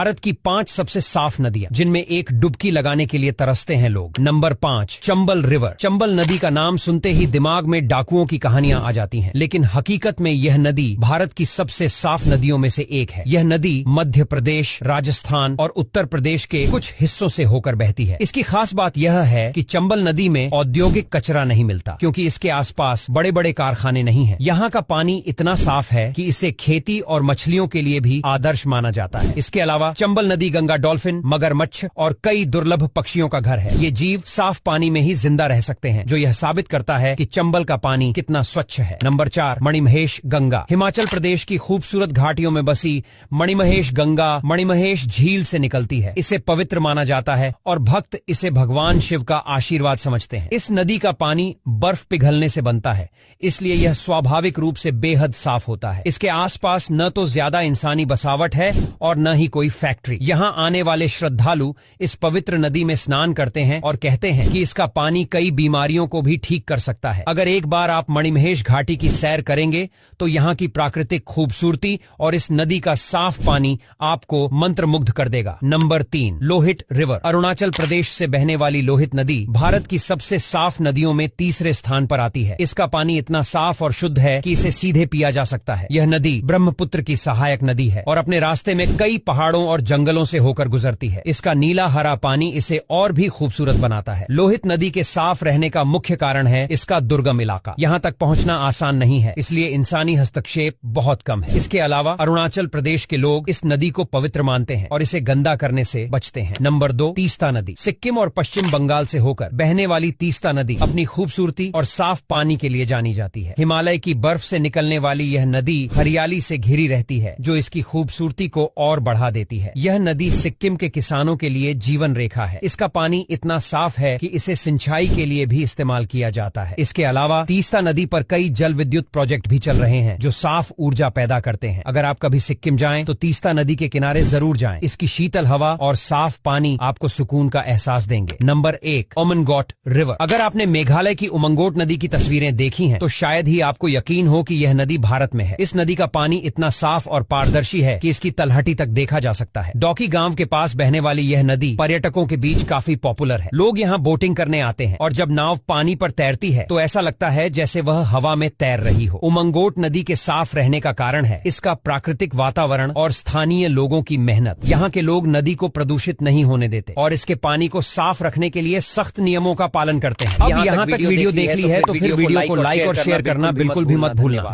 भारत की 5 सबसे साफ नदियां जिनमें एक डुबकी लगाने के लिए तरसते हैं लोग। Number 5, Chambal river. चंबल नदी का नाम सुनते ही दिमाग में डाकुओं की कहानियां आ जाती हैं, लेकिन हकीकत में यह नदी भारत की सबसे साफ नदियों में से एक है। यह नदी मध्य प्रदेश, राजस्थान और उत्तर प्रदेश के कुछ हिस्सों से होकर बहती है। इसकी खास बात यह है कि चंबल नदी में औद्योगिक कचरा नहीं मिलता, क्योंकि इसके आसपास बड़े बड़े कारखाने नहीं हैं। यहाँ का पानी इतना साफ है कि इसे खेती और मछलियों के लिए भी आदर्श माना जाता है। इसके अलावा चंबल नदी गंगा डॉल्फिन, मगरमच्छ और कई दुर्लभ पक्षियों का घर है। ये जीव साफ पानी में ही जिंदा रह सकते हैं, जो यह साबित करता है कि चंबल का पानी कितना स्वच्छ है। नंबर 4, मणिमहेश गंगा। हिमाचल प्रदेश की खूबसूरत घाटियों में बसी मणिमहेश गंगा मणिमहेश झील से निकलती है। इसे पवित्र माना जाता है और भक्त इसे भगवान शिव का आशीर्वाद समझते हैं। इस नदी का पानी बर्फ पिघलने से बनता है, इसलिए यह स्वाभाविक रूप से बेहद साफ होता है। इसके आसपास न तो ज्यादा इंसानी बसावट है और न ही कोई फैक्ट्री। यहाँ आने वाले श्रद्धालु इस पवित्र नदी में स्नान करते हैं और कहते हैं कि इसका पानी कई बीमारियों को भी ठीक कर सकता है। अगर एक बार आप मणिमहेश घाटी की सैर करेंगे तो यहाँ की प्राकृतिक खूबसूरती और इस नदी का साफ पानी आपको मंत्रमुग्ध कर देगा। Number 3, Lohit river. अरुणाचल प्रदेश से बहने वाली लोहित नदी भारत की सबसे साफ नदियों में तीसरे स्थान पर आती है। इसका पानी इतना साफ और शुद्ध है कि इसे सीधे पिया जा सकता है। यह नदी ब्रह्मपुत्र की सहायक नदी है और अपने रास्ते में कई पहाड़ों और जंगलों से होकर गुजरती है। इसका नीला हरा पानी इसे और भी खूबसूरत बनाता है। लोहित नदी के साफ रहने का मुख्य कारण है इसका दुर्गम इलाका। यहाँ तक पहुँचना आसान नहीं है, इसलिए इंसानी हस्तक्षेप बहुत कम है। इसके अलावा अरुणाचल प्रदेश के लोग इस नदी को पवित्र मानते हैं और इसे गंदा करने से बचते हैं। नंबर 2, तीस्ता नदी। सिक्किम और पश्चिम बंगाल से होकर बहने वाली तीस्ता नदी अपनी खूबसूरती और साफ पानी के लिए जानी जाती है। हिमालय की बर्फ से निकलने वाली यह नदी हरियाली से घिरी रहती है, जो इसकी खूबसूरती को और बढ़ा देती है। यह नदी सिक्किम के किसानों के लिए जीवन रेखा है। इसका पानी इतना साफ है कि इसे सिंचाई के लिए भी इस्तेमाल किया जाता है। इसके अलावा तीस्ता नदी पर कई जल विद्युत प्रोजेक्ट भी चल रहे हैं, जो साफ ऊर्जा पैदा करते हैं। अगर आप कभी सिक्किम जाएं तो तीस्ता नदी के किनारे जरूर जाएं। इसकी शीतल हवा और साफ पानी आपको सुकून का एहसास देंगे। Number 1, Umngot river. अगर आपने मेघालय की उमंगोट नदी की तस्वीरें देखी हैं, तो शायद ही आपको यकीन हो कि यह नदी भारत में है। इस नदी का पानी इतना साफ और पारदर्शी है कि इसकी तलहटी तक देखा जा सकता है। डॉकी गांव के पास बहने वाली यह नदी पर्यटकों के बीच काफी पॉपुलर है। लोग यहाँ बोटिंग करने आते हैं और जब नाव पानी पर तैरती है तो ऐसा लगता है जैसे वह हवा में तैर रही हो। उमंगोट नदी के साफ रहने का कारण है इसका प्राकृतिक वातावरण और स्थानीय लोगों की मेहनत। यहाँ के लोग नदी को प्रदूषित नहीं होने देते और इसके पानी को साफ रखने के लिए सख्त नियमों का पालन करते हैं। अब यहाँ तक वीडियो देख ली है तो फिर वीडियो को लाइक और शेयर करना बिल्कुल भी मत भूलना।